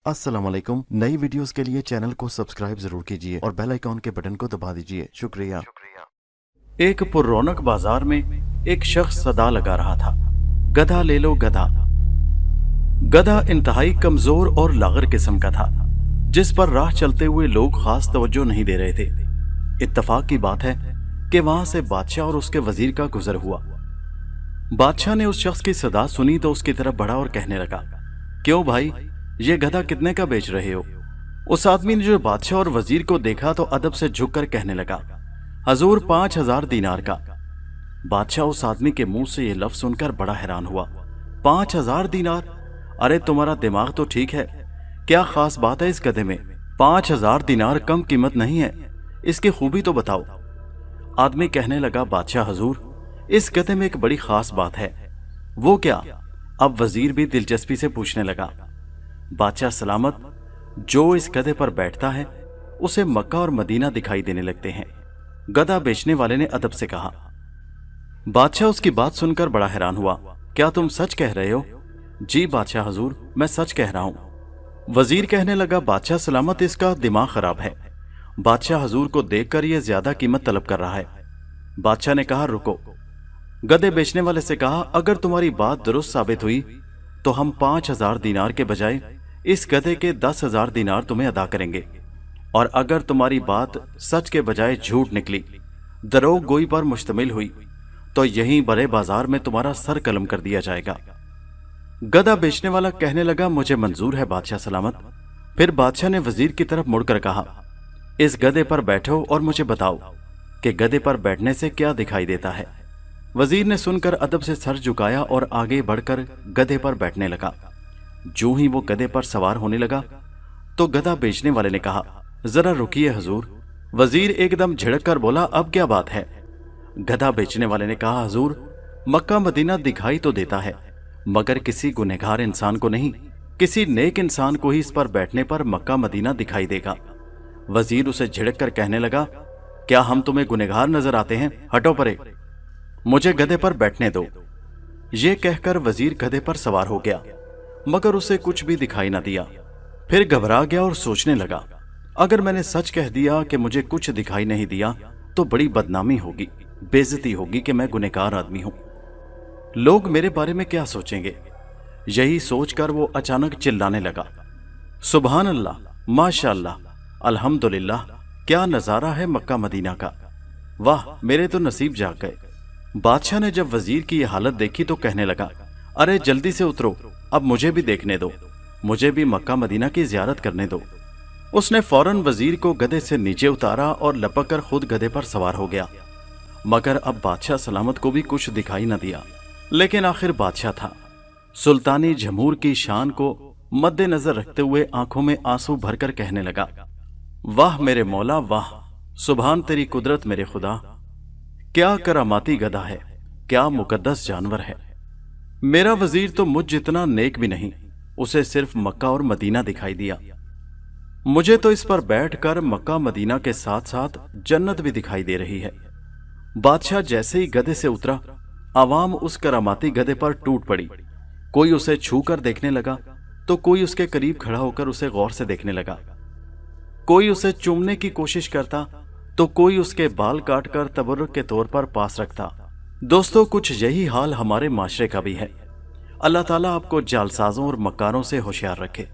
अस्सलाम वालेकुम। नई वीडियोस के लिए चैनल को सब्सक्राइब जरूर कीजिए और बेल आइकॉन के बटन को दबा दीजिए। शुक्रिया। एक पुररौनक बाजार में एक शख्स सदा लगा रहा था, गधा ले लो गधा। गधा इंतहाई कमजोर और लागर किस्म का था, जिस पर राह चलते हुए लोग खास तवज्जो नहीं दे रहे थे। इत्तफाक की बात है कि वहां से बादशाह और उसके वजीर का गुजर हुआ। बादशाह ने उस शख्स की सदा सुनी तो उसकी तरफ बढ़ा और कहने लगा, क्यों भाई, ये गधा कितने का बेच रहे हो? उस आदमी ने जो बादशाह और वजीर को देखा तो अदब से झुककर कहने लगा, हजूर 5000 दीनार का। बादशाह उस आदमी के मुंह से यह लफ्ज सुनकर बड़ा हैरान हुआ। 5000 दीनार? अरे तुम्हारा दिमाग तो ठीक है, क्या खास बात है इस गधे में? 5000 दीनार कम कीमत नहीं है, इसकी खूबी तो बताओ। आदमी कहने लगा, बादशाह हजूर, इस गधे में एक बड़ी खास बात है। वो क्या? अब वजीर भी दिलचस्पी से पूछने लगा। बादशाह सलामत, जो इस गधे पर बैठता है उसे मक्का और मदीना दिखाई देने लगते हैं। गधा बेचने वाले ने अदब से कहा। बादशाह उसकी बात सुनकर बड़ा हैरान हुआ। क्या तुम सच कह रहे हो? जी बादशाह हजूर, मैं सच कह रहा हूं। वजीर कहने लगा, बादशाह सलामत, इसका दिमाग खराब है। बादशाह हजूर को देखकर यह ज्यादा कीमत तलब कर रहा है। बादशाह ने कहा, रुको। गधे बेचने वाले से कहा, अगर तुम्हारी बात दुरुस्त साबित हुई तो हम 5000 दीनार के बजाय इस गधे के 10,000 दीनार तुम्हें अदा करेंगे, और अगर तुम्हारी बात सच के बजाय झूठ निकली, दरोग गोई पर मुश्तमिल हुई, तो यहीं बड़े बाजार में तुम्हारा सर कलम कर दिया जाएगा। गधा बेचने वाला कहने लगा, मुझे मंजूर है बादशाह सलामत। फिर बादशाह ने वजीर की तरफ मुड़कर कहा, इस गधे पर बैठो और मुझे बताओ कि गधे पर बैठने से क्या दिखाई देता है। वजीर ने सुनकर अदब से सर झुकाया और आगे बढ़कर गधे पर बैठने लगा। जो ही वो गधे पर सवार होने लगा तो गधा बेचने वाले ने कहा, जरा रुकिए हजूर। वजीर एकदम झिड़क कर बोला, अब क्या बात है? गधा बेचने वाले ने कहा, हजूर, मक्का मदीना दिखाई तो देता है, मगर किसी गुनहगार इंसान को नहीं, किसी नेक इंसान को ही इस पर बैठने पर मक्का मदीना दिखाई देगा। वजीर उसे झिड़क कर कहने लगा, क्या हम तुम्हें गुनहगार नजर आते हैं? हटो परे, मुझे गधे पर बैठने दो। ये कहकर वजीर गधे पर सवार हो गया, मगर उसे कुछ भी दिखाई न दिया। फिर घबरा गया और सोचने लगा, अगर मैंने सच कह दिया कि मुझे कुछ दिखाई नहीं दिया तो बड़ी बदनामी होगी, बेइज्जती होगी कि मैं गुनहगार आदमी हूं। लोग मेरे बारे में क्या सोचेंगे? यही सोचकर वो अचानक चिल्लाने लगा, सुभान अल्लाह, माशाअल्लाह, अल्हम्दुलिल्लाह, क्या नजारा है मक्का मदीना का। वाह, मेरे तो नसीब जाग गए। बादशाह ने जब वजीर की यह हालत देखी तो कहने लगा, अरे जल्दी से उतरो, अब मुझे भी देखने दो, मुझे भी मक्का मदीना की जियारत करने दो। उसने फौरन वजीर को गधे से नीचे उतारा और लपक कर खुद गधे पर सवार हो गया। मगर अब बादशाह सलामत को भी कुछ दिखाई न दिया। लेकिन आखिर बादशाह था। सुल्तानी जमहूर की शान को मद्देनजर रखते हुए आंखों में आंसू भरकर कहने लगा, वाह मेरे मौला, वाह, सुभान तेरी कुदरत मेरे खुदा, क्या करामाती गधा है, क्या मुकद्दस जानवर है। मेरा वजीर तो मुझ जितना नेक भी नहीं, उसे सिर्फ मक्का और मदीना दिखाई दिया। मुझे तो इस पर बैठकर मक्का मदीना के साथ साथ जन्नत भी दिखाई दे रही है। बादशाह जैसे ही गधे से उतरा, आवाम उस करामाती गधे पर टूट पड़ी। कोई उसे छू कर देखने लगा तो कोई उसके करीब खड़ा होकर उसे गौर से देखने लगा। कोई उसे चूमने की कोशिश करता तो कोई उसके बाल काटकर तबर्रुक के तौर पर पास रखता। दोस्तों, कुछ यही हाल हमारे माशरे का भी है। अल्लाह ताला आपको जालसाजों और मक्कारों से होशियार रखे।